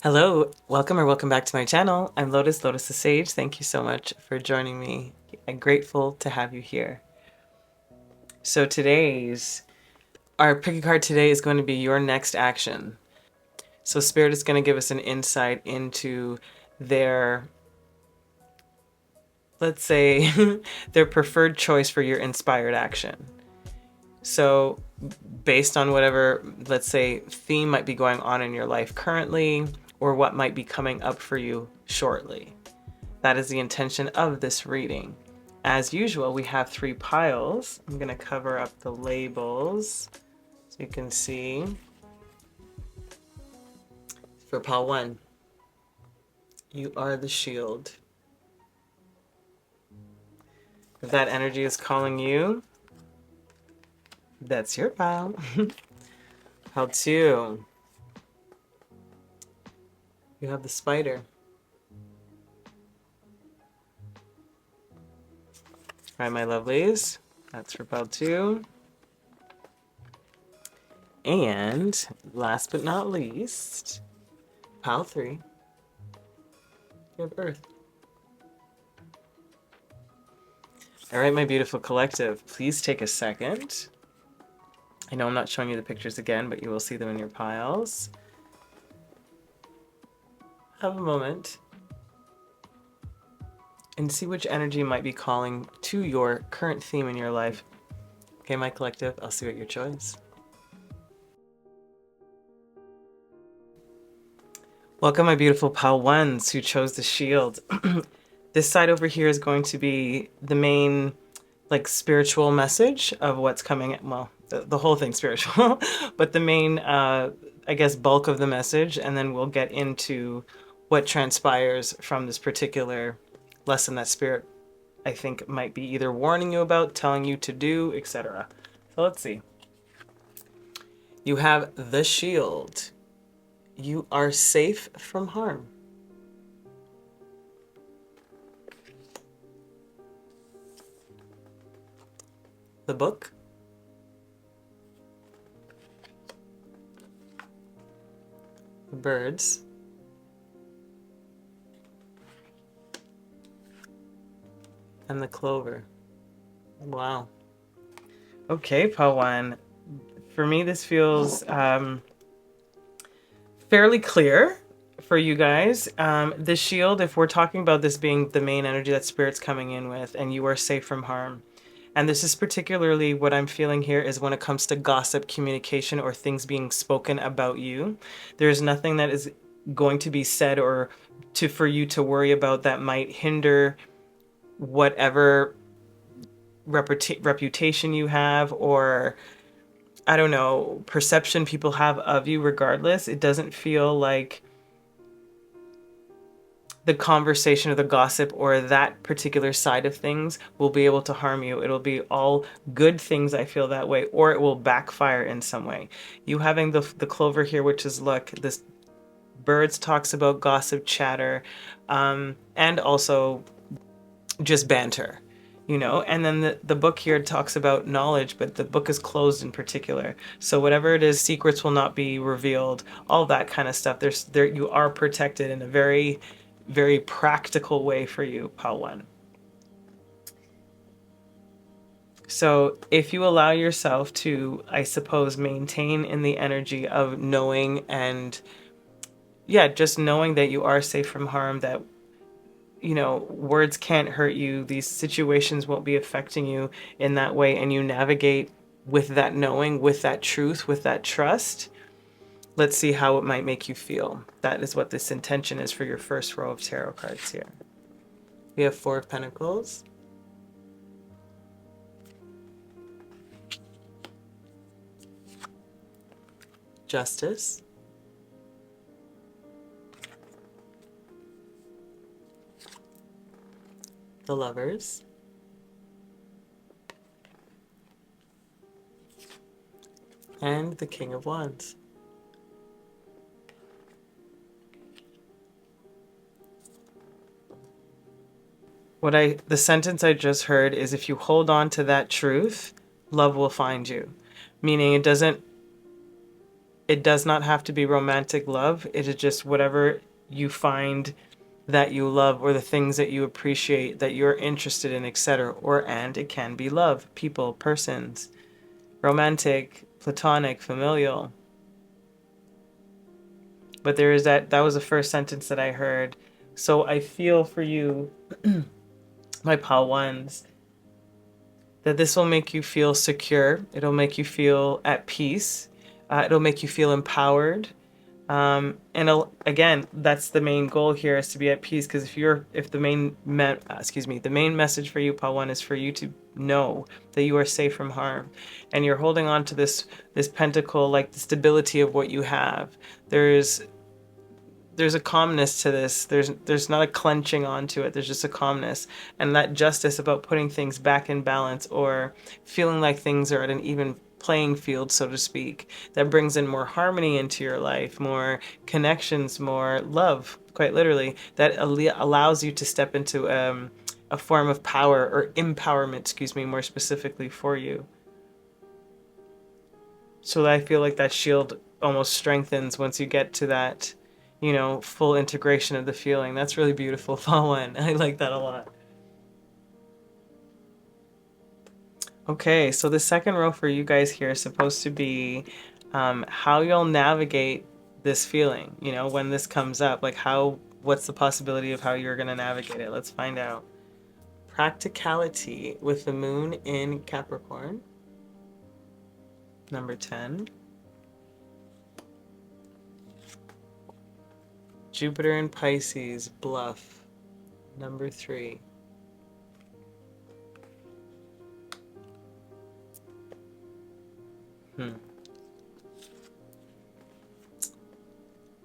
Hello, welcome or welcome back to my channel. I'm Lotus, Lotus the Sage. Thank you so much for joining me. I'm grateful to have you here. So our pick a card today is going to be your next action. So Spirit is going to give us an insight into their, let's say, their preferred choice for your inspired action. So based on whatever, let's say, theme might be going on in your life currently, or what might be coming up for you shortly. That is the intention of this reading. As usual, we have 3 piles. I'm going to cover up the labels so you can see. For pile 1, you are the shield. If that energy is calling you, that's your pile. Pile 2, you have the spider. All right, my lovelies, that's for pile 2. And last but not least, pile 3, you have Earth. All right, my beautiful collective, please take a second. I know I'm not showing you the pictures again, but you will see them in your piles. Have a moment and see which energy might be calling to your current theme in your life. Okay, my collective, I'll see what your choice. Welcome, my beautiful pile 1s who chose the shield. This side over here is going to be the main, like, spiritual message of what's coming. Well, the whole thing spiritual, but the main, I guess, bulk of the message, and then we'll get into what transpires from this particular lesson that Spirit, I think, might be either warning you about, telling you to do, etc. So let's see. You have the shield. You are safe from harm. The book. The birds. And the clover. Wow. Okay, pile 1. For me, this feels fairly clear for you guys. The shield, if we're talking about this being the main energy that Spirit's coming in with, and you are safe from harm. And this is particularly what I'm feeling here is when it comes to gossip, communication, or things being spoken about you. There's nothing that is going to be said or for you to worry about that might hinder whatever reputation you have, or I don't know, perception people have of you. Regardless, it doesn't feel like the conversation or the gossip or that particular side of things will be able to harm you. It'll be all good things, I feel that way, or it will backfire in some way. You having the clover here, which is, look, this birds talks about gossip, chatter, and also just banter, you know. And then the book here talks about knowledge, but the book is closed in particular. So whatever it is, secrets will not be revealed, all that kind of stuff. You are protected in a very, very practical way for you, pile 1. So if you allow yourself to, I suppose, maintain in the energy of knowing and, yeah, just knowing that you are safe from harm, that, you know, words can't hurt you, these situations won't be affecting you in that way, and you navigate with that knowing, with that truth, with that trust, let's see how it might make you feel. That is what this intention is for your first row of tarot cards here. We have 4 of Pentacles. Justice. The Lovers. And the King of Wands. The sentence I just heard is, if you hold on to that truth, love will find you. Meaning it It does not have to be romantic love. It is just whatever you find that you love, or the things that you appreciate, that you're interested in, etc. And it can be love, people, persons, romantic, platonic, familial. But there is that was the first sentence that I heard. So I feel for you, my pal ones, that this will make you feel secure. It'll make you feel at peace. It'll make you feel empowered. And again, that's the main goal here, is to be at peace. Because if the main message for you, pal one, is for you to know that you are safe from harm, and you're holding on to this pentacle, like the stability of what you have. There's a calmness to this. There's not a clenching onto it. There's just a calmness, and that justice about putting things back in balance, or feeling like things are at an even playing field, so to speak, that brings in more harmony into your life, more connections, more love, quite literally, that allows you to step into a form of power, or empowerment, more specifically for you. So I feel like that shield almost strengthens once you get to that, full integration of the feeling. That's really beautiful, Fawan. I like that a lot. Okay, so the second row for you guys here is supposed to be how you'll navigate this feeling, when this comes up. Like what's the possibility of how you're going to navigate it? Let's find out. Practicality with the moon in Capricorn. Number 10. Jupiter in Pisces, bluff. Number 3.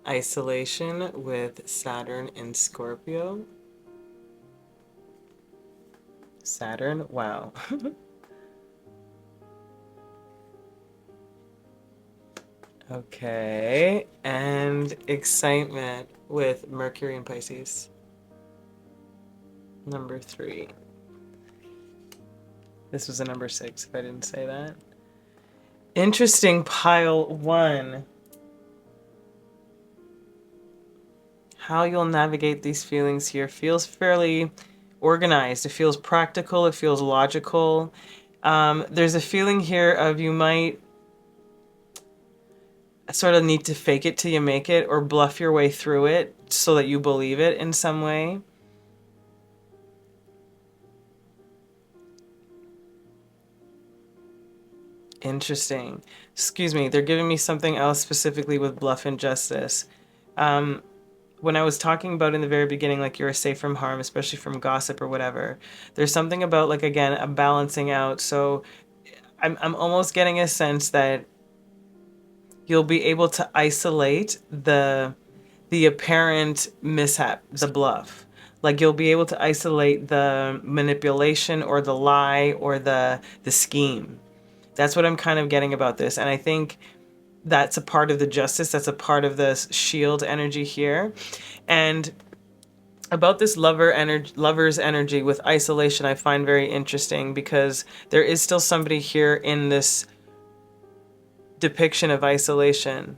Isolation with Saturn in Scorpio. Saturn, wow. Okay, and excitement with Mercury in Pisces. Number 3. This was a number 6 if I didn't say that. Interesting, pile 1. How you'll navigate these feelings here feels fairly organized. It feels practical. It feels logical. There's a feeling here of you might sort of need to fake it till you make it, or bluff your way through it so that you believe it in some way. Interesting. Excuse me, they're giving me something else specifically with bluff and justice. When I was talking about in the very beginning, like you're safe from harm, especially from gossip or whatever, there's something about, like, again, a balancing out. So I'm almost getting a sense that you'll be able to isolate the apparent mishap, the bluff. Like you'll be able to isolate the manipulation or the lie or the scheme. That's what I'm kind of getting about this. And I think that's a part of the justice. That's a part of the shield energy here. And about this lover's energy with isolation, I find very interesting, because there is still somebody here in this depiction of isolation.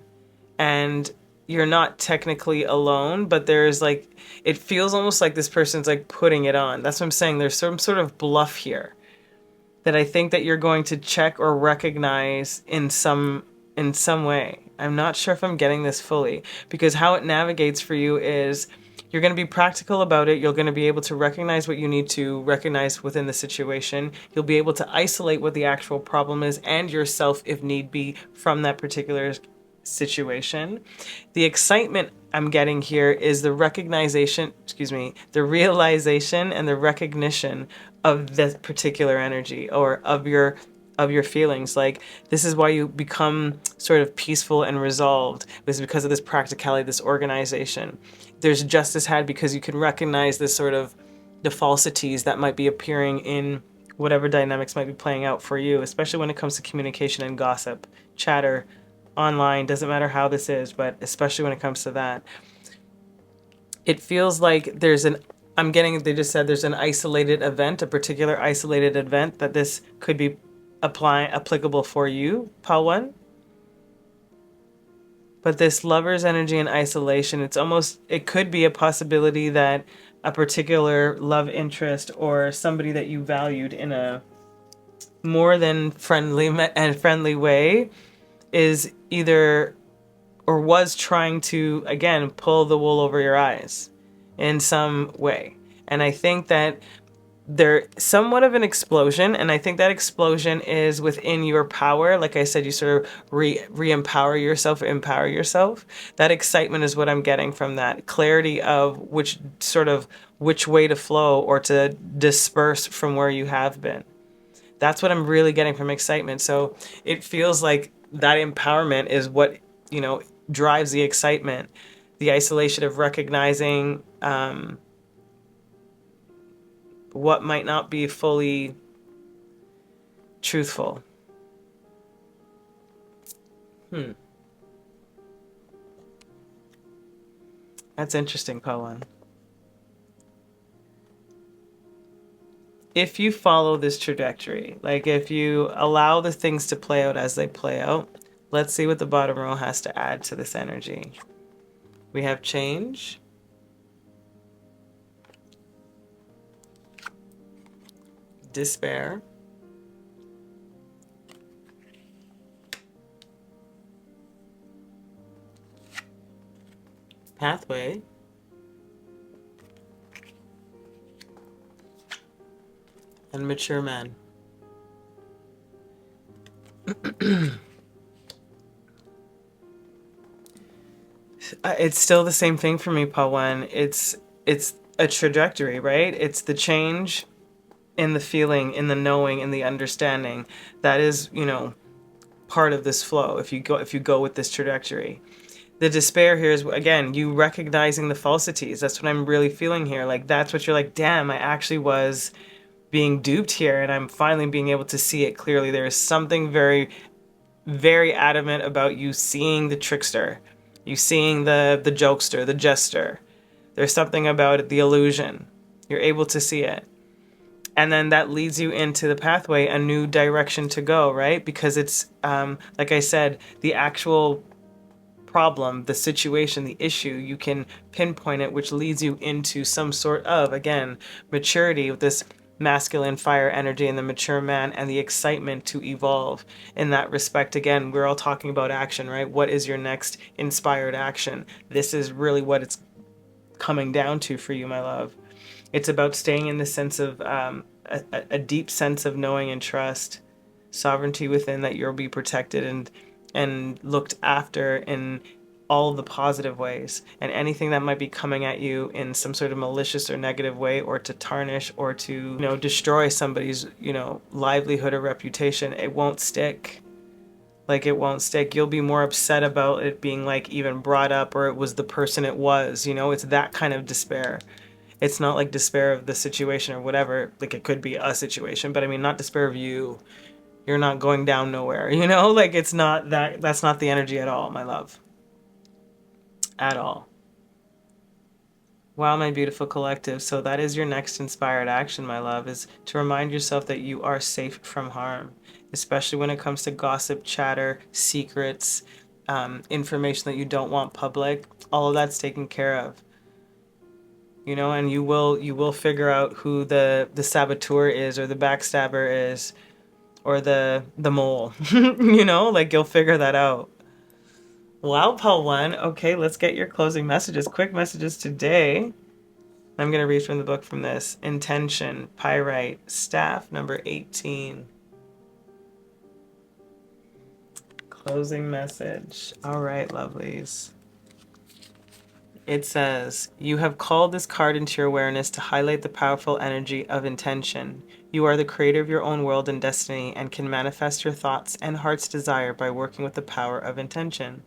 And you're not technically alone, but there's like, it feels almost like this person's like putting it on. That's what I'm saying. There's some sort of bluff here that I think that you're going to check or recognize in some way. I'm not sure if I'm getting this fully, because how it navigates for you is you're going to be practical about it. You're going to be able to recognize what you need to recognize within the situation. You'll be able to isolate what the actual problem is and yourself, if need be, from that particular situation. The excitement I'm getting here is the realization and the recognition of this particular energy, or of your feelings. Like, this is why you become sort of peaceful and resolved, is because of this practicality, this organization. There's justice had because you can recognize this sort of the falsities that might be appearing in whatever dynamics might be playing out for you, especially when it comes to communication and gossip, chatter, online, doesn't matter how this is, but especially when it comes to that. It feels like there's they just said there's an isolated event, a particular isolated event, that this could be applicable for you, Pawan. But this lover's energy and isolation, it could be a possibility that a particular love interest or somebody that you valued in a more than friendly way is either or was trying to, again, pull the wool over your eyes in some way. And I think that there's somewhat of an explosion, and I think that explosion is within your power. Like I said, you sort of re-empower yourself, empower yourself. That excitement is what I'm getting from that. Clarity of which way to flow or to disperse from where you have been. That's what I'm really getting from excitement. So it feels like that empowerment is what, drives the excitement. The isolation of recognizing what might not be fully truthful. That's interesting, 𝚘𝚾. If you follow this trajectory, like if you allow the things to play out as they play out, let's see what the bottom row has to add to this energy. We have change. Despair. Pathway. And mature man. It's still the same thing for me, 𝚘𝚾. It's a trajectory, right? It's the change in the feeling, in the knowing, in the understanding. That is, part of this flow if you go with this trajectory. The despair here is, again, you recognizing the falsities. That's what I'm really feeling here. Like, that's what you're like, damn, I actually was being duped here, and I'm finally being able to see it clearly. There is something very, very adamant about you seeing the trickster, you seeing the jokester, the jester. There's something about it, the illusion. You're able to see it. And then that leads you into the pathway, a new direction to go, right? Because it's, like I said, the actual problem, the situation, the issue, you can pinpoint it, which leads you into some sort of, again, maturity with this masculine fire energy and the mature man and the excitement to evolve in that respect. Again, we're all talking about action, right? What is your next inspired action? This is really what it's coming down to for you, my love. It's about staying in the sense of a deep sense of knowing and trust, sovereignty within, that you'll be protected and looked after in all the positive ways, and anything that might be coming at you in some sort of malicious or negative way, or to tarnish or to destroy somebody's livelihood or reputation, it won't stick. Like, it won't stick. You'll be more upset about it being like even brought up, or it was the person it was. It's that kind of despair. It's not like despair of the situation or whatever. Like, it could be a situation, but I mean, not despair of you. You're not going down nowhere, like, it's not that. That's not the energy at all, my love. At all. Wow, my beautiful collective. So that is your next inspired action, my love, is to remind yourself that you are safe from harm, especially when it comes to gossip, chatter, secrets, information that you don't want public. All of that's taken care of. And you will figure out who the saboteur is, or the backstabber is, or the mole. Like, you'll figure that out. Wow, 𝚘𝚾. Okay, let's get your closing messages. Quick messages today. I'm going to read from the book from this. Intention, pyrite, staff, number 18. Closing message. All right, lovelies. It says, you have called this card into your awareness to highlight the powerful energy of intention. You are the creator of your own world and destiny, and can manifest your thoughts and heart's desire by working with the power of intention.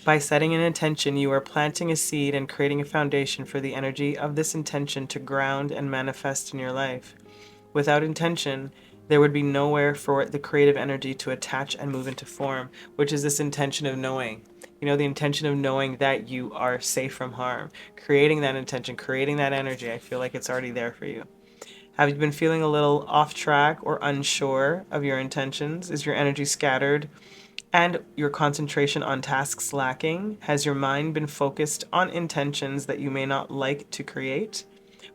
By setting an intention, you are planting a seed and creating a foundation for the energy of this intention to ground and manifest in your life. Without intention, there would be nowhere for the creative energy to attach and move into form, which is this intention of knowing. The intention of knowing that you are safe from harm. Creating that intention, creating that energy, I feel like it's already there for you. Have you been feeling a little off track or unsure of your intentions? Is your energy scattered? and your concentration on tasks lacking? Has your mind been focused on intentions that you may not like to create?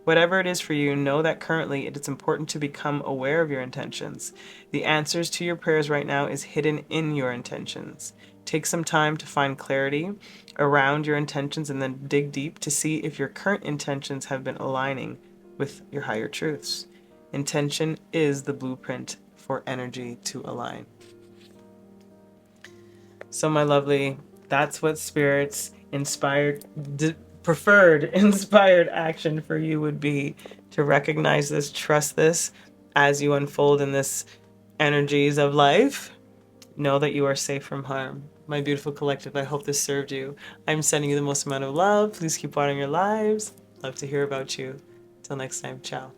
Whatever it is for you, know that currently it is important to become aware of your intentions. The answers to your prayers right now is hidden in your intentions. Take some time to find clarity around your intentions and then dig deep to see if your current intentions have been aligning with your higher truths. Intention is the blueprint for energy to align. So my lovely, that's what Spirit's preferred inspired action for you would be, to recognize this, trust this as you unfold in this energies of life. Know that you are safe from harm. My beautiful collective, I hope this served you. I'm sending you the most amount of love. Please keep honoring your lives. Love to hear about you. Till next time, ciao.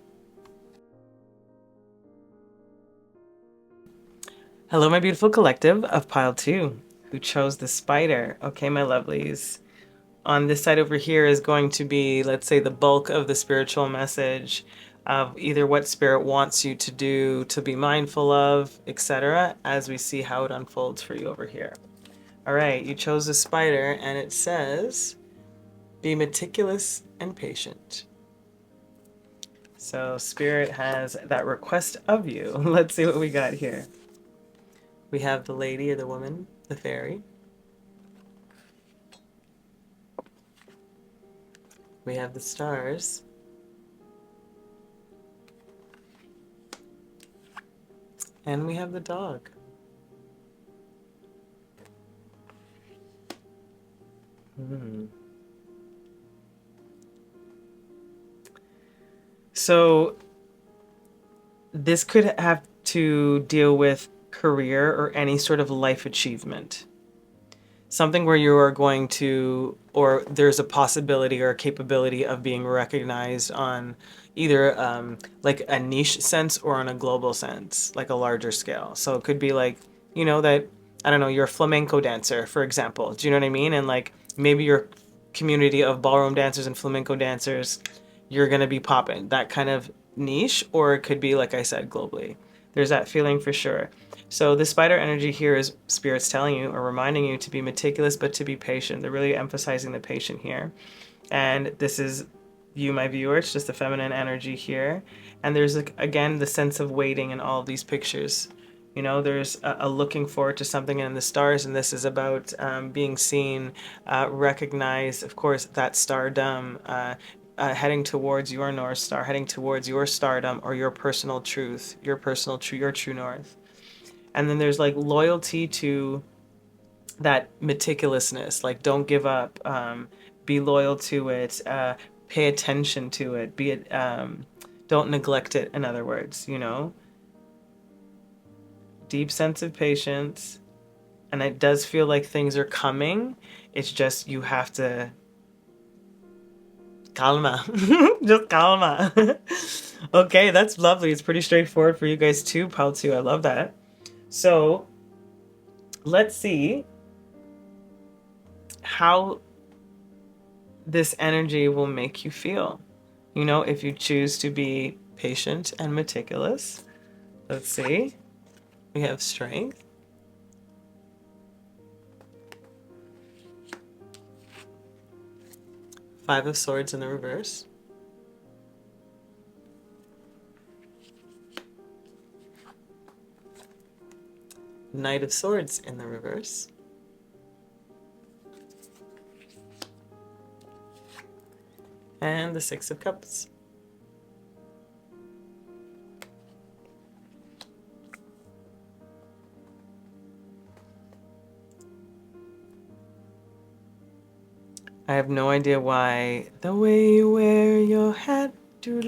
Hello, my beautiful collective of pile 2 who chose the spider. Okay, my lovelies. On this side over here is going to be, let's say, the bulk of the spiritual message of either what Spirit wants you to do, to be mindful of, etc., as we see how it unfolds for you over here. All right, you chose the spider, and it says, be meticulous and patient. So Spirit has that request of you. Let's see what we got here. We have the lady or the woman, the fairy. We have the stars. And we have the dog. So this could have to deal with career or any sort of life achievement. Something where you are going to, or there's a possibility or a capability of being recognized on either like a niche sense or on a global sense, like a larger scale. So it could be like, you know, that, I don't know, you're a flamenco dancer, for example. Do you know what I mean? And like maybe your community of ballroom dancers and flamenco dancers, you're going to be popping that kind of niche, or it could be, like I said, globally. There's that feeling for sure. So the spider energy here is Spirit's telling you or reminding you to be meticulous, but to be patient. They're really emphasizing the patient here. And this is you, my viewer. It's just the feminine energy here. And there's, again, the sense of waiting in all of these pictures. You know, there's a looking forward to something in the stars, and this is about being seen, recognized, of course, that stardom, heading towards your North Star, heading towards your stardom or your personal truth, your true north. And then there's like loyalty to that meticulousness, like don't give up, be loyal to it, pay attention to it, be it, don't neglect it, in other words, you know. Deep sense of patience, and it does feel like things are coming. It's just you have to calma. Just calma. Okay, that's lovely. It's pretty straightforward for you guys too, pile 2. I love that. So let's see how this energy will make you feel. You know, if you choose to be patient and meticulous. Let's see. We have strength. Five of Swords in the reverse. Knight of Swords in the reverse. And the Six of Cups. I have no idea why. The way you wear your hat. The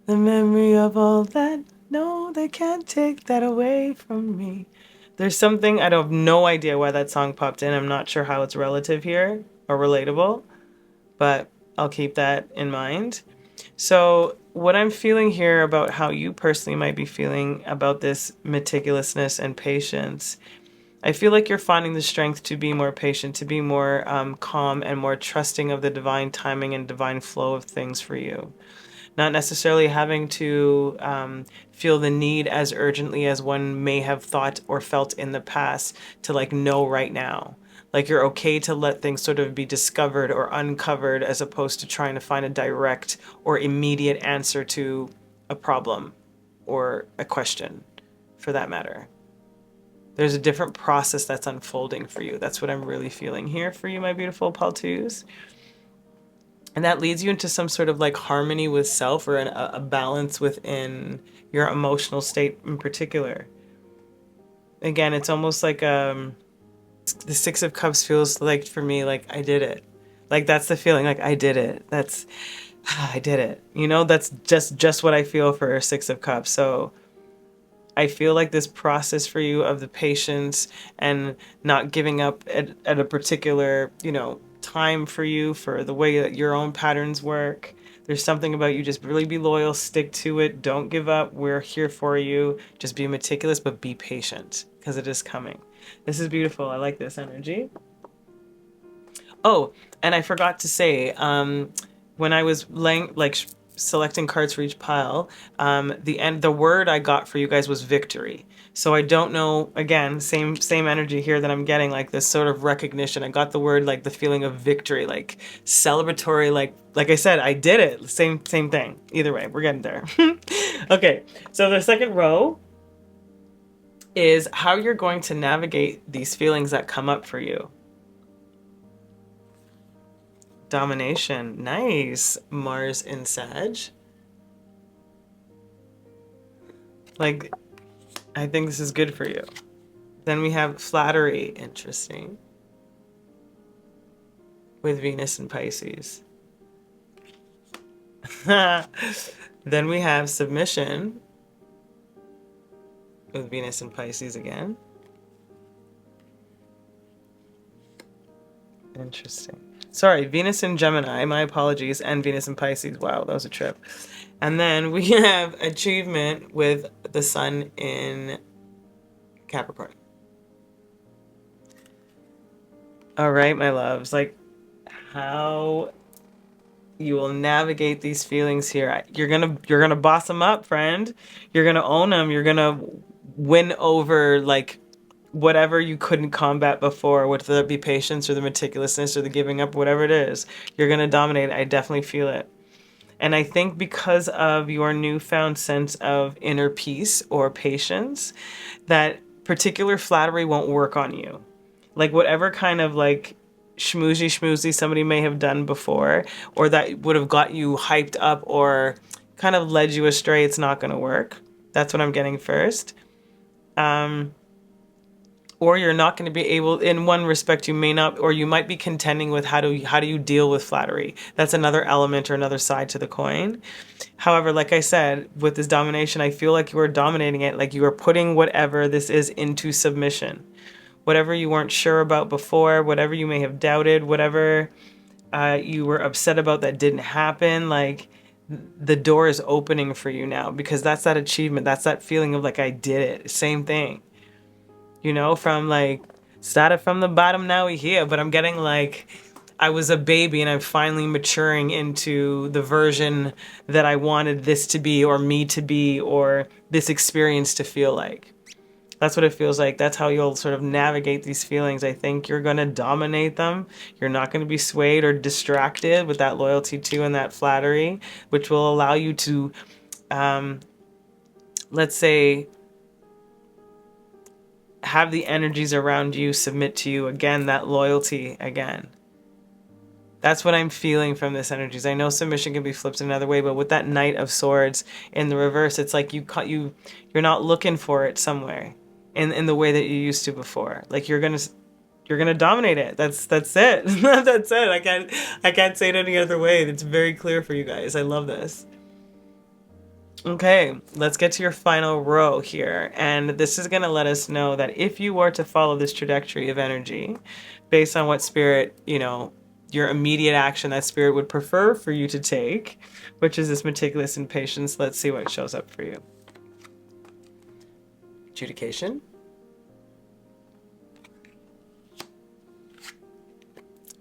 memory of all that. No, they can't take that away from me. There's something, I have no idea why that song popped in. I'm not sure how it's relative here or relatable, but I'll keep that in mind. So what I'm feeling here about how you personally might be feeling about this meticulousness and patience, I feel like you're finding the strength to be more patient, to be more calm and more trusting of the divine timing and divine flow of things for you. not necessarily having to feel the need as urgently as one may have thought or felt in the past to like know right now. Like you're okay to let things sort of be discovered or uncovered as opposed to trying to find a direct or immediate answer to a problem or a question for that matter. There's a different process that's unfolding for you. That's what I'm really feeling here for you, my beautiful Paltus. And that leads you into some sort of like harmony with self, or a balance within your emotional state in particular. Again, it's almost like the Six of Cups feels like for me, like I did it. Like that's the feeling, like I did it. That's, I did it. You know, that's just what I feel for Six of Cups. So I feel like this process for you of the patience and not giving up at a particular, you know, time for you, for the way that your own patterns work. There's something about you, just really be loyal, stick to it, don't give up. We're here for you. Just be meticulous, but be patient because it is coming. This is beautiful. I like this energy. Oh, and I forgot to say, when I was selecting cards for each pile, the word I got for you guys was victory. So I don't know, again, same energy here that I'm getting, like this sort of recognition. I got the word, like the feeling of victory, like celebratory, like I said, I did it. Same thing. Either way, we're getting there. Okay, so the second row is how you're going to navigate these feelings that come up for you. Domination. Nice. Mars in Sag. Like, I think this is good for you. Then we have flattery. Interesting. With Venus in Pisces. Then we have submission. With Venus in Pisces again. Interesting. Sorry, Venus in Gemini, my apologies, and Venus in Pisces. Wow, that was a trip. And then we have achievement with the sun in Capricorn. All right, my loves, like how you will navigate these feelings here. You're gonna boss them up, friend. You're gonna own them. You're gonna win over like whatever you couldn't combat before, whether that be patience or the meticulousness or the giving up, whatever it is. You're gonna dominate. I definitely feel it. And I think because of your newfound sense of inner peace or patience, that particular flattery won't work on you. Like whatever kind of like schmoozy somebody may have done before, or that would have got you hyped up or kind of led you astray, it's not going to work. That's what I'm getting first. Or you're not going to be able, in one respect, you may not, or you might be contending with how do you deal with flattery. That's another element or another side to the coin. However, like I said, with this domination, I feel like you are dominating it, like you are putting whatever this is into submission. Whatever you weren't sure about before, whatever you may have doubted, whatever you were upset about that didn't happen, like the door is opening for you now, because that's that achievement. That's that feeling of like, I did it. Same thing. You know, from like, started from the bottom, now we're here. But I'm getting like, I was a baby and I'm finally maturing into the version that I wanted this to be, or me to be, or this experience to feel like. That's what it feels like. That's how you'll sort of navigate these feelings. I think you're going to dominate them. You're not going to be swayed or distracted with that loyalty to and that flattery, which will allow you to, let's say, have the energies around you submit to you. Again, that loyalty again. That's what I'm feeling from this energies. I know submission can be flipped another way, but with that Knight of Swords in the reverse, it's like you're not looking for it somewhere in the way that you used to before. Like you're gonna dominate it. That's it. That's it. I can't say it any other way. It's very clear for you guys. I love this. Okay, let's get to your final row here. And this is going to let us know that if you were to follow this trajectory of energy, based on what spirit, you know, your immediate action that spirit would prefer for you to take, which is this meticulous and patience, let's see what shows up for you. Adjudication.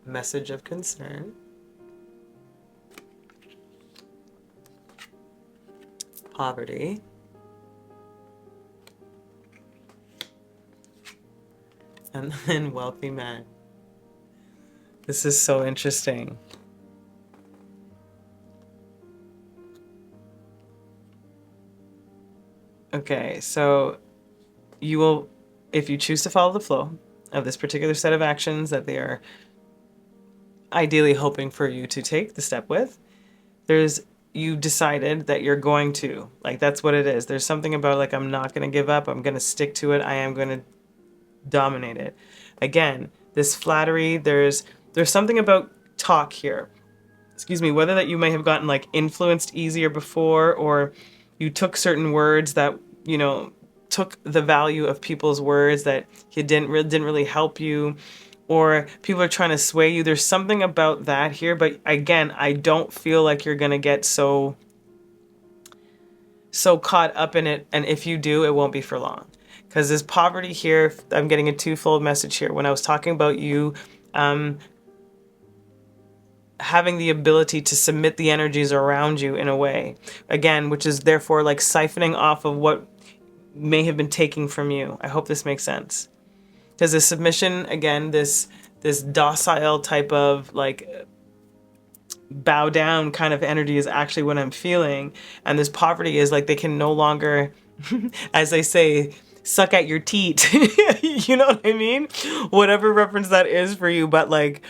Message of concern. poverty, and then wealthy man. This is so interesting. Okay, so you will, if you choose to follow the flow of this particular set of actions that they are ideally hoping for you to take the step with, you've decided that you're going to, like, that's what it is. There's something about, like, I'm not going to give up. I'm going to stick to it. I am going to dominate it. Again, this flattery, there's something about talk here. Excuse me, whether that you may have gotten, like, influenced easier before, or you took certain words that, you know, took the value of people's words that didn't really help you, or people are trying to sway you. There's something about that here, but again, I don't feel like you're gonna get so caught up in it, and if you do, it won't be for long. Because this poverty here, I'm getting a twofold message here. When I was talking about you having the ability to submit the energies around you in a way, again, which is therefore like siphoning off of what may have been taken from you. I hope this makes sense. Because the submission, again, this docile type of, like, bow down kind of energy is actually what I'm feeling. And this poverty is like they can no longer, as they say, suck at your teat. You know what I mean? Whatever reference that is for you. But, like,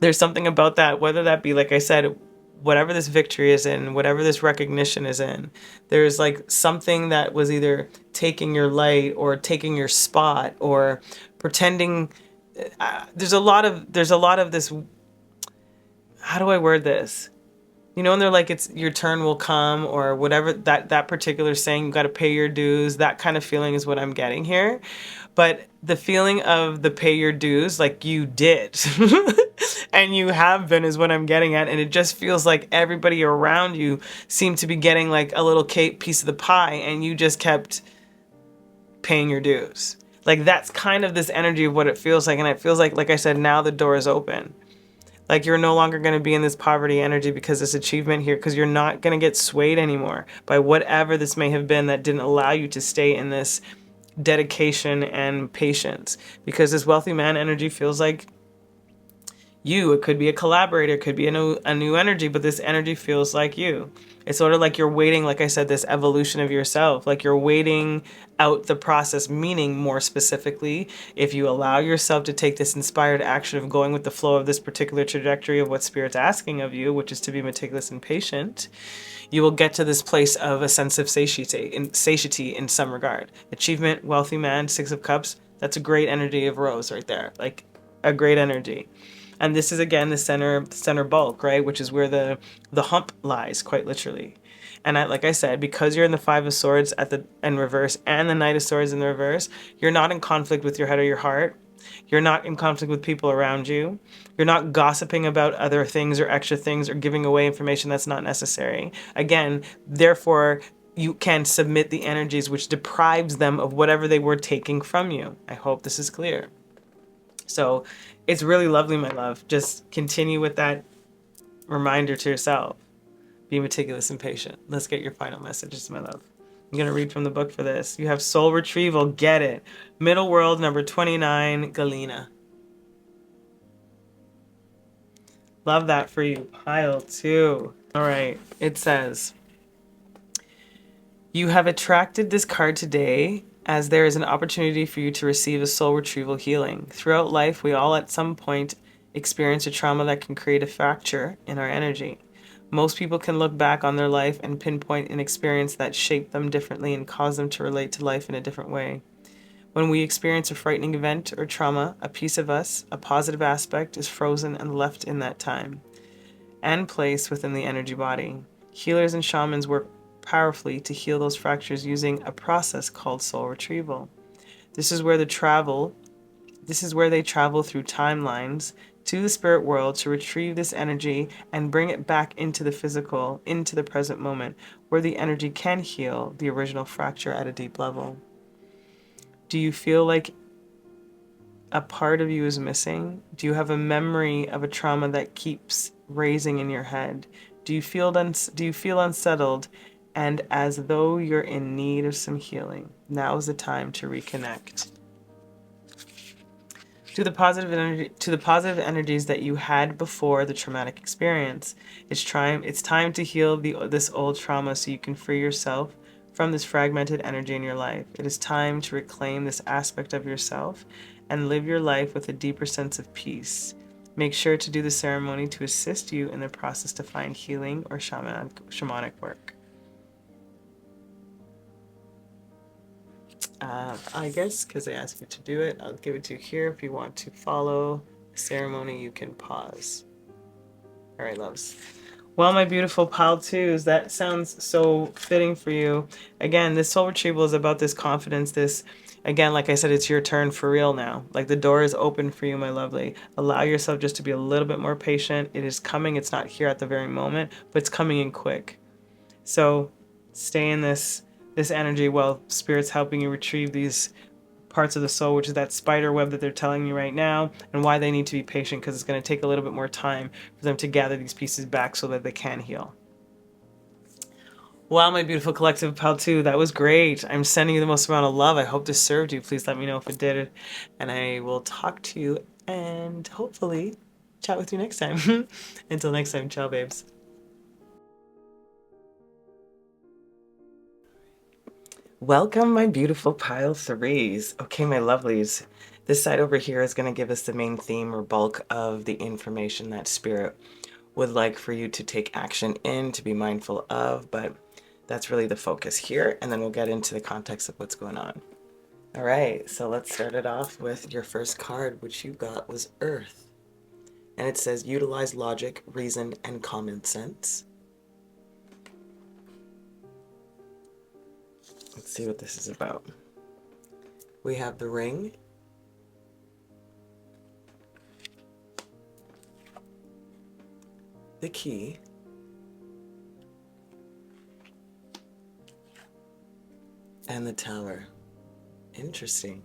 there's something about that, whether that be, like I said, whatever this victory is in, whatever this recognition is in, there's like something that was either taking your light or taking your spot or pretending. There's a lot of this. How do I word this? You know, and they're like, it's your turn will come, or whatever that particular saying, you got to pay your dues. That kind of feeling is what I'm getting here. But the feeling of the pay your dues, like you did, and you have been, is what I'm getting at. And it just feels like everybody around you seemed to be getting like a little piece of the pie, and you just kept paying your dues. Like, that's kind of this energy of what it feels like. And it feels like I said, now the door is open. Like, you're no longer going to be in this poverty energy because this achievement here, because you're not going to get swayed anymore by whatever this may have been that didn't allow you to stay in this dedication and patience. Because this wealthy man energy feels like you. It could be a collaborator, it could be a new energy, but this energy feels like you. It's sort of like you're waiting, like I said, this evolution of yourself, like you're waiting out the process, meaning more specifically, if you allow yourself to take this inspired action of going with the flow of this particular trajectory of what Spirit's asking of you, which is to be meticulous and patient, you will get to this place of a sense of satiety in some regard. Achievement, wealthy man, 6 of Cups, that's a great energy of Rose right there, like a great energy. And this is, again, the center bulk, right? Which is where the hump lies, quite literally. And like I said, because you're in the 5 of Swords in reverse and the Knight of Swords in the reverse, you're not in conflict with your head or your heart. You're not in conflict with people around you. You're not gossiping about other things or extra things or giving away information that's not necessary. Again, therefore, you can submit the energies which deprives them of whatever they were taking from you. I hope this is clear. So it's really lovely, my love. Just continue with that reminder to yourself. Be meticulous and patient. Let's get your final messages, my love. I'm going to read from the book for this. You have Soul Retrieval. Get it. Middle World, number 29, Galena. Love that for you. Pile 2. All right. It says, you have attracted this card today as there is an opportunity for you to receive a soul retrieval healing. Throughout life, we all at some point experience a trauma that can create a fracture in our energy. Most people can look back on their life and pinpoint an experience that shaped them differently and caused them to relate to life in a different way. When we experience a frightening event or trauma, a piece of us, a positive aspect, is frozen and left in that time and place within the energy body. Healers and shamans work powerfully to heal those fractures using a process called soul retrieval. This is where they travel through timelines to the spirit world to retrieve this energy and bring it back into the physical, into the present moment, where the energy can heal the original fracture at a deep level. Do you feel like a part of you is missing? Do you have a memory of a trauma that keeps raising in your head? Do you feel unsettled and as though you're in need of some healing. Now is the time to reconnect to the positive energies that you had before the traumatic experience. It's time to heal this old trauma so you can free yourself from this fragmented energy in your life. It is time to reclaim this aspect of yourself and live your life with a deeper sense of peace. Make sure to do the ceremony to assist you in the process to find healing or shamanic work. I guess because they asked you to do it, I'll give it to you here. If you want to follow the ceremony, you can pause. All right, loves. Well, my beautiful 𝚘𝚃, that sounds so fitting for you. Again, this soul retrieval is about this confidence, again, like I said, it's your turn for real now. Like the door is open for you, my lovely. Allow yourself just to be a little bit more patient. It is coming. It's not here at the very moment, but it's coming in quick. So stay in this energy while Spirit's helping you retrieve these parts of the soul, which is that spider web that they're telling you right now, and why they need to be patient, because it's going to take a little bit more time for them to gather these pieces back so that they can heal. Wow, my beautiful collective 𝚘𝚃, that was great. I'm sending you the most amount of love. I hope this served you. Please let me know if it did. And I will talk to you and hopefully chat with you next time. Until next time, ciao, babes. Welcome, my beautiful pile threes. Okay, my lovelies. This side over here is going to give us the main theme or bulk of the information that Spirit would like for you to take action in, to be mindful of, but that's really the focus here, and then we'll get into the context of what's going on. All right, so let's start it off with your first card, which you got was Earth. And it says, utilize logic, reason, and common sense. Let's see what this is about. We have the Ring, the Key, and the Tower. Interesting.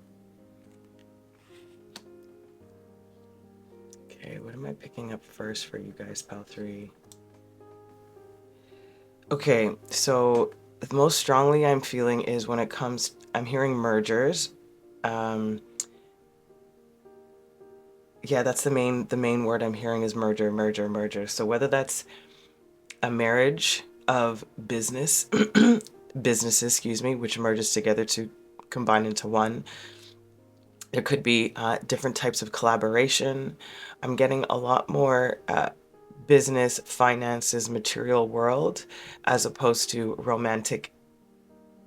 Okay, what am I picking up first for you guys, pile 3? Okay, so the most strongly I'm feeling is when it comes, I'm hearing mergers. Yeah, that's the main word I'm hearing is merger, merger, merger. So whether that's a marriage of businesses, excuse me, which merges together to combine into one. There could be different types of collaboration. I'm getting a lot more business, finances, material world, as opposed to romantic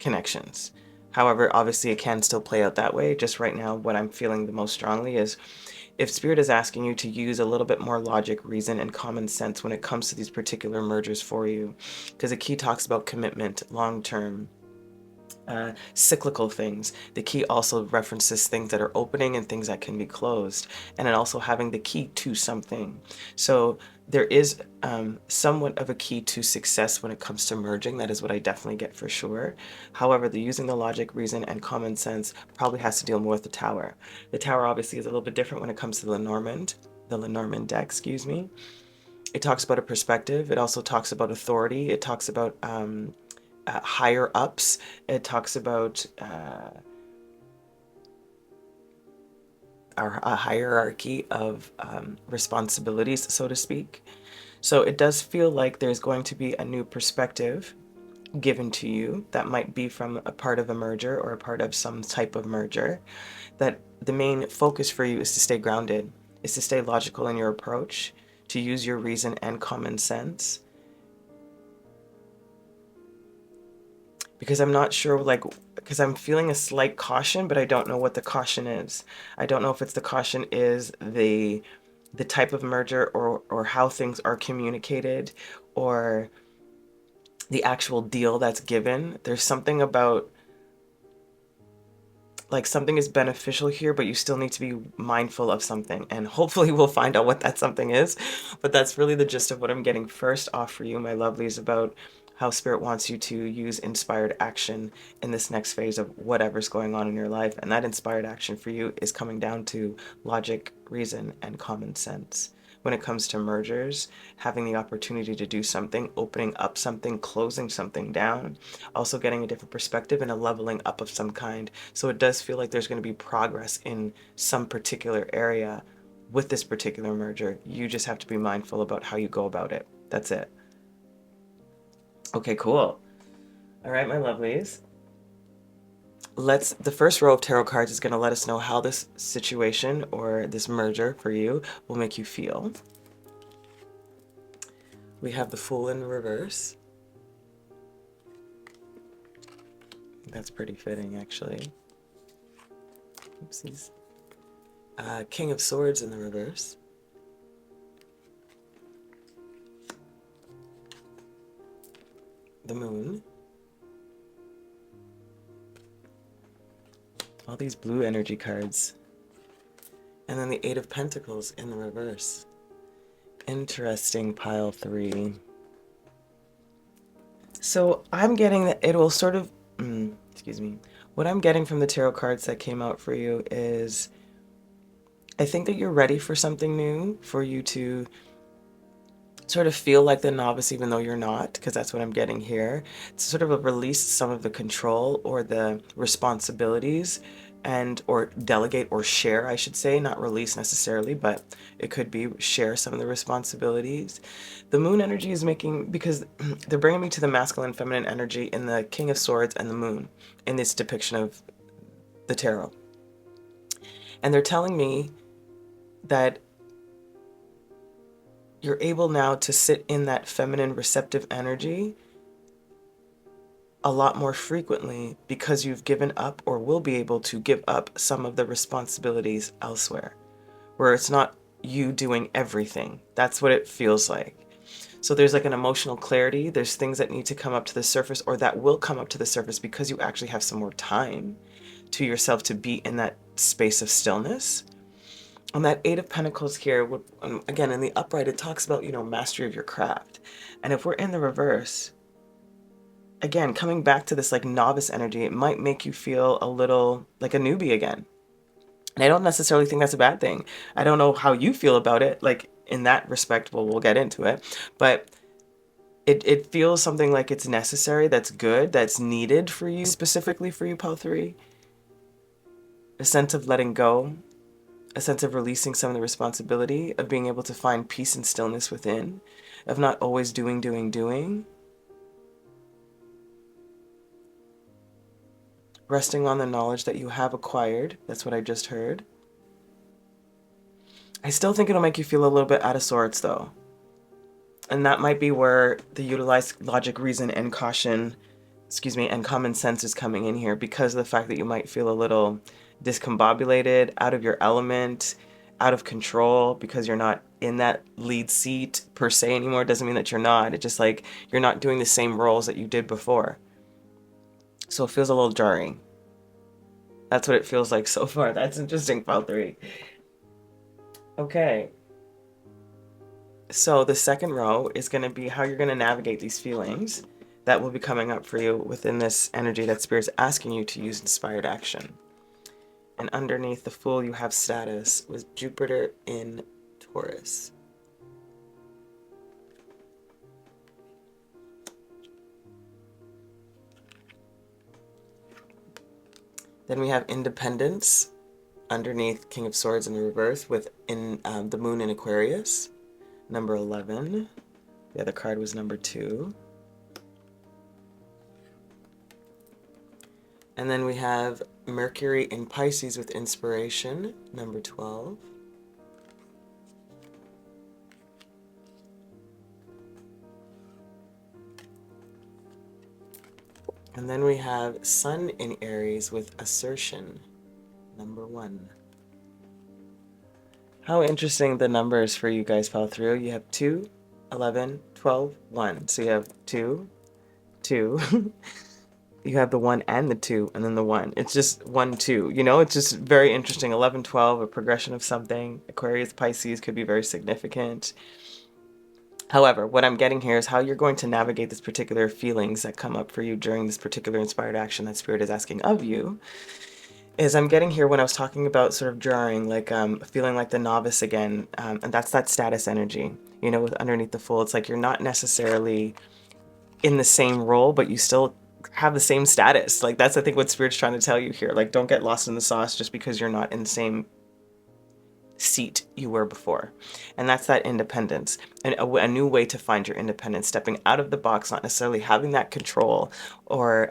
connections. However, obviously it can still play out that way. Just right now, what I'm feeling the most strongly is if Spirit is asking you to use a little bit more logic, reason, and common sense when it comes to these particular mergers for you, because the key talks about commitment, long-term, cyclical things. The key also references things that are opening and things that can be closed, and then also having the key to something. So there is somewhat of a key to success when it comes to merging. That is what I definitely get for sure. However, using the logic, reason, and common sense probably has to deal more with the Tower. The Tower obviously is a little bit different when it comes to the Lenormand deck, excuse me. It talks about a perspective. It also talks about authority. It talks about higher ups. It talks about a hierarchy of responsibilities, so to speak. So it does feel like there's going to be a new perspective given to you that might be from a part of a merger or a part of some type of merger, that the main focus for you is to stay grounded, is to stay logical in your approach, to use your reason and common sense. Because I'm not sure, because I'm feeling a slight caution, but I don't know what the caution is. I don't know if it's the caution is the type of merger or how things are communicated or the actual deal that's given. There's something about, like, something is beneficial here, but you still need to be mindful of something. And hopefully we'll find out what that something is. But that's really the gist of what I'm getting first off for you, my lovelies, about how Spirit wants you to use inspired action in this next phase of whatever's going on in your life. And that inspired action for you is coming down to logic, reason, and common sense when it comes to mergers, having the opportunity to do something, opening up something, closing something down, also getting a different perspective and a leveling up of some kind. So it does feel like there's going to be progress in some particular area with this particular merger. You just have to be mindful about how you go about it. That's it. Okay, cool. All right, my lovelies. The first row of tarot cards is going to let us know how this situation or this merger for you will make you feel. We have the Fool in reverse. That's pretty fitting, actually. Oopsies. King of Swords in the reverse. The Moon. All these blue energy cards. And then the Eight of Pentacles in the reverse. Interesting, pile 3. So I'm getting that it will sort of, excuse me. What I'm getting from the tarot cards that came out for you is, I think that you're ready for something new, for you to sort of feel like the novice even though you're not, because that's what I'm getting here. It's sort of a release some of the control or the responsibilities, and or delegate or share, I should say, not release necessarily, but it could be share some of the responsibilities. The Moon energy is making, because they're bringing me to the masculine feminine energy in the King of Swords and the Moon in this depiction of the tarot. And they're telling me that you're able now to sit in that feminine receptive energy a lot more frequently because you've given up or will be able to give up some of the responsibilities elsewhere, where it's not you doing everything. That's what it feels like. So there's like an emotional clarity. There's things that need to come up to the surface, or that will come up to the surface because you actually have some more time to yourself to be in that space of stillness. And that Eight of Pentacles here, again, in the upright, it talks about, mastery of your craft. And if we're in the reverse, again, coming back to this like novice energy, it might make you feel a little like a newbie again. And I don't necessarily think that's a bad thing. I don't know how you feel about it, like in that respect, we'll get into it. But it feels something like it's necessary, that's good, that's needed for you, specifically for you, Pile 3. A sense of letting go, a sense of releasing some of the responsibility, of being able to find peace and stillness within, of not always doing. Resting on the knowledge that you have acquired. That's what I just heard. I still think it'll make you feel a little bit out of sorts though. And that might be where the utilized logic, reason, and caution, and common sense is coming in here, because of the fact that you might feel a little discombobulated, out of your element, out of control, because you're not in that lead seat per se anymore. It doesn't mean that you're not. It's just like you're not doing the same roles that you did before. So it feels a little jarring. That's what it feels like so far. That's interesting, Pile 3. Okay. So the second row is going to be how you're going to navigate these feelings that will be coming up for you within this energy that Spirit's asking you to use inspired action. And underneath the Fool, you have status with Jupiter in Taurus. Then we have Independence underneath King of Swords in the reverse with the Moon in Aquarius, number 11. The other card was number 2. And then we have Mercury in Pisces with Inspiration, number 12. And then we have Sun in Aries with Assertion, number 1. How interesting the numbers for you guys fell through. You have 2, 11, 12, 1. So you have 2, 2. You have the 1 and the 2, and then the 1. It's just 1, 2. It's just very interesting. 11, 12, a progression of something. Aquarius, Pisces could be very significant. However, what I'm getting here is how you're going to navigate this particular feelings that come up for you during this particular inspired action that Spirit is asking of you, is I'm getting here when I was talking about sort of jarring, like feeling like the novice again, and that's that status energy, you know, with underneath the full. It's like you're not necessarily in the same role, but you still have the same status. Like that's I think what Spirit's trying to tell you here. Like don't get lost in the sauce just because you're not in the same seat you were before. And that's that independence, and a new way to find your independence, stepping out of the box, not necessarily having that control or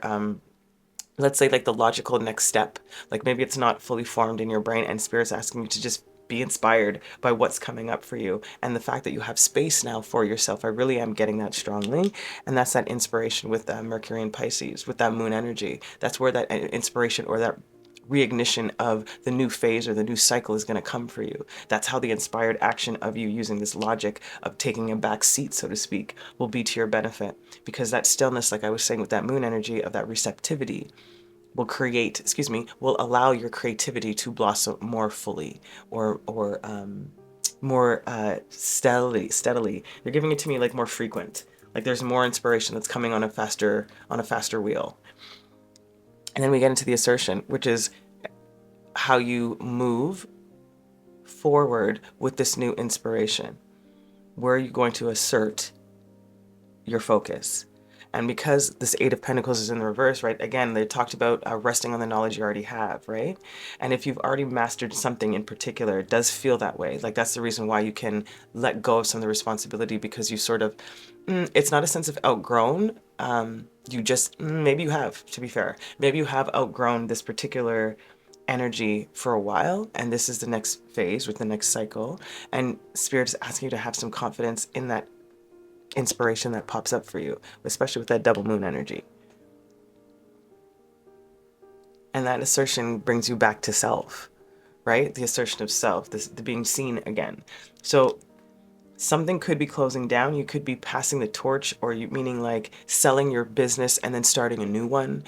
let's say like the logical next step. Like maybe it's not fully formed in your brain and Spirit's asking you to just be inspired by what's coming up for you and the fact that you have space now for yourself. I really am getting that strongly, and that's that inspiration with Mercury and Pisces, with that moon energy. That's where that inspiration or that reignition of the new phase or the new cycle is going to come for you. That's how the inspired action of you using this logic of taking a back seat, so to speak, will be to your benefit, because that stillness, like I was saying with that moon energy of that receptivity, will create, will allow your creativity to blossom more fully or more steadily. They're giving it to me like more frequent. Like there's more inspiration that's coming on a faster wheel. And then we get into the assertion, which is how you move forward with this new inspiration. Where are you going to assert your focus? And because this Eight of Pentacles is in the reverse, right? Again, they talked about resting on the knowledge you already have, right? And if you've already mastered something in particular, it does feel that way. Like that's the reason why you can let go of some of the responsibility, because you sort of, it's not a sense of outgrown. You just, maybe you have, to be fair, maybe you have outgrown this particular energy for a while, and this is the next phase with the next cycle. And Spirit is asking you to have some confidence in that inspiration that pops up for you, especially with that double moon energy. And that assertion brings you back to self, right? The assertion of self, the being seen again. So something could be closing down. You could be passing the torch, or you meaning like selling your business and then starting a new one.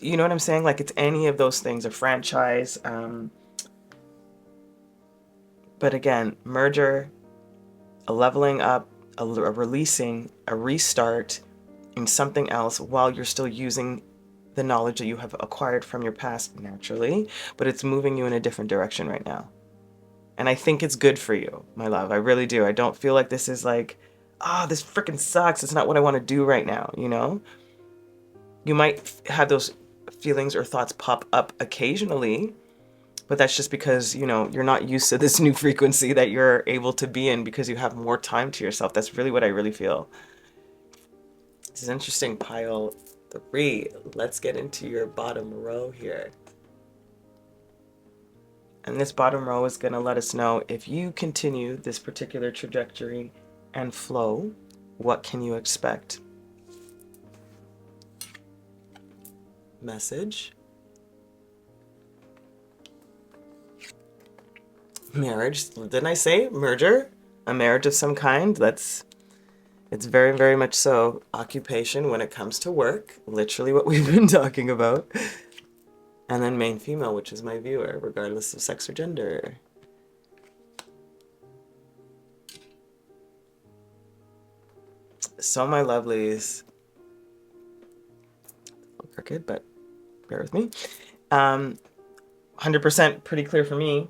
You know what I'm saying? Like it's any of those things, a franchise. But again, merger, a leveling up, a releasing, a restart in something else while you're still using the knowledge that you have acquired from your past naturally, but it's moving you in a different direction right now. And I think it's good for you, my love. I really do. I don't feel like this is like, this freaking sucks. It's not what I want to do right now, you know? You might have those feelings or thoughts pop up occasionally, but that's just because, you know, you're not used to this new frequency that you're able to be in because you have more time to yourself. That's really what I really feel. This is interesting, pile 3. Let's get into your bottom row here. And this bottom row is going to let us know if you continue this particular trajectory and flow, what can you expect? Message. Marriage. Didn't I say merger? A marriage of some kind? It's very, very much so. Occupation when it comes to work. Literally what we've been talking about. And then main female, which is my viewer, regardless of sex or gender. So my lovelies, crooked, but bear with me. 100% pretty clear for me.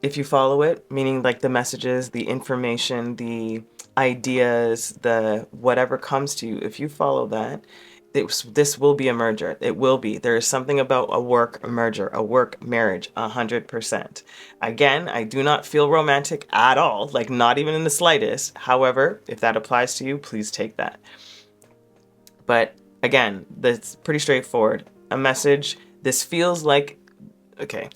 If you follow it, meaning like the messages, the information, the ideas, the whatever comes to you, if you follow that, this will be a merger. It will be. There is something about a work merger, a work marriage, 100%. Again, I do not feel romantic at all, like not even in the slightest. However, if that applies to you, please take that. But again, that's pretty straightforward. A message. This feels like, okay,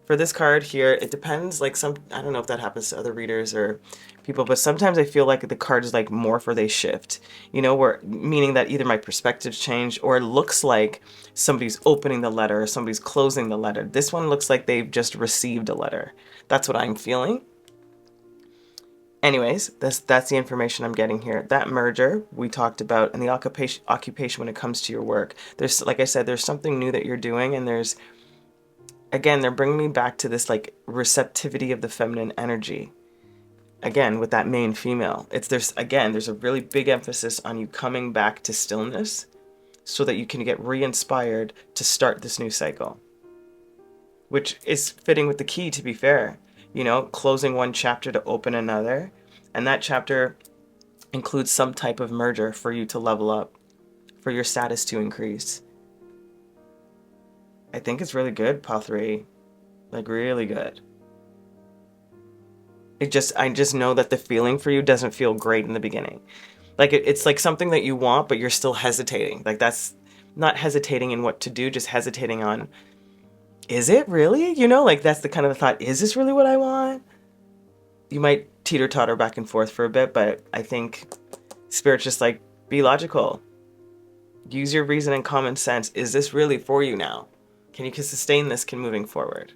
for this card here, it depends, like I don't know if that happens to other readers or people, but sometimes I feel like the cards like morph or they shift, you know, where meaning that either my perspectives change or it looks like somebody's opening the letter or somebody's closing the letter. This one looks like they've just received a letter. That's what I'm feeling. Anyways, that's the information I'm getting here. That merger we talked about, and the occupation when it comes to your work. There's, like I said, there's something new that you're doing, and there's, again, they're bringing me back to this like receptivity of the feminine energy. Again, with that main female, there's a really big emphasis on you coming back to stillness, so that you can get re-inspired to start this new cycle. Which is fitting with the key, to be fair. You know, closing one chapter to open another. And that chapter includes some type of merger for you to level up, for your status to increase. I think it's really good, pile 3. Like, really good. I just know that the feeling for you doesn't feel great in the beginning. Like, it's like something that you want, but you're still hesitating. Like, that's not hesitating in what to do, just hesitating on, is it really? You know, like, that's the kind of the thought, is this really what I want? You might teeter-totter back and forth for a bit, but I think Spirit's just like, be logical. Use your reason and common sense. Is this really for you now? Can you sustain this moving forward?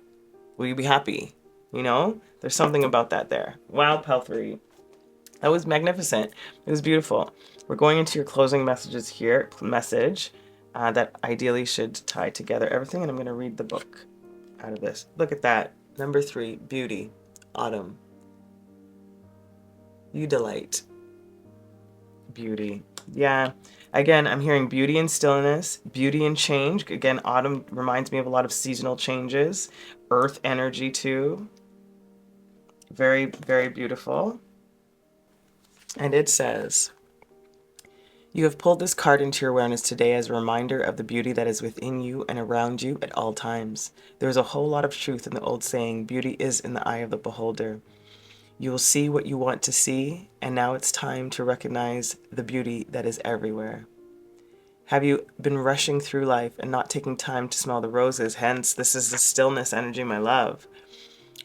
Will you be happy? You know, there's something about that there. Wow, pile 3. That was magnificent. It was beautiful. We're going into your closing messages here. Message that ideally should tie together everything. And I'm going to read the book out of this. Look at that. Number 3, beauty, autumn. You delight. Beauty. Yeah. Again, I'm hearing beauty and stillness, beauty and change. Again, autumn reminds me of a lot of seasonal changes. Earth energy too. Very, very beautiful. And it says, you have pulled this card into your awareness today as a reminder of the beauty that is within you and around you at all times. There is a whole lot of truth in the old saying, beauty is in the eye of the beholder. You will see what you want to see, and now it's time to recognize the beauty that is everywhere. Have you been rushing through life and not taking time to smell the roses? Hence, this is the stillness energy, my love.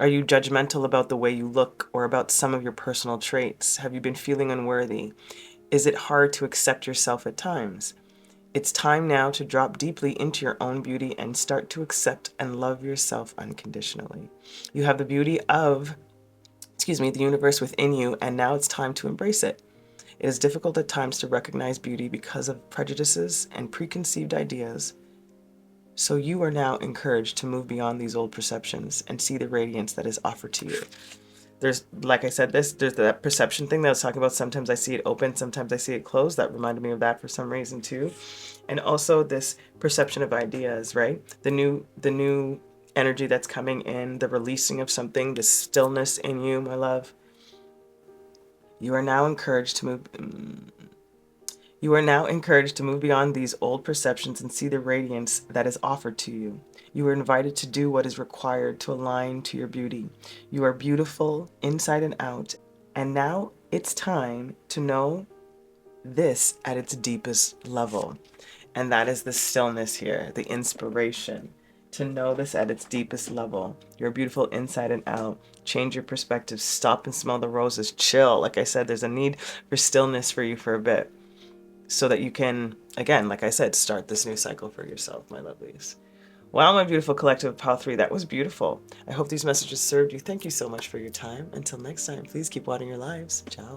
Are you judgmental about the way you look or about some of your personal traits? Have you been feeling unworthy? Is it hard to accept yourself at times? It's time now to drop deeply into your own beauty and start to accept and love yourself unconditionally. You have the beauty of the universe within you, and now it's time to embrace it. It is difficult at times to recognize beauty because of prejudices and preconceived ideas. So you are now encouraged to move beyond these old perceptions and see the radiance that is offered to you. There's, like I said, there's that perception thing that I was talking about. Sometimes I see it open, sometimes I see it closed. That reminded me of that for some reason too. And also this perception of ideas, right? The new energy that's coming in, the releasing of something, the stillness in you, my love. You are now encouraged to move beyond these old perceptions and see the radiance that is offered to you. You are invited to do what is required to align to your beauty. You are beautiful inside and out, and now it's time to know this at its deepest level. And that is the stillness here, the inspiration. To know this at its deepest level. You're beautiful inside and out. Change your perspective. Stop and smell the roses. Chill. Like I said, there's a need for stillness for you for a bit, so that you can, again, like I said, start this new cycle for yourself, my lovelies. Wow, my beautiful collective of pile 3, that was beautiful. I hope these messages served you. Thank you so much for your time. Until next time, please keep watering your lives. Ciao.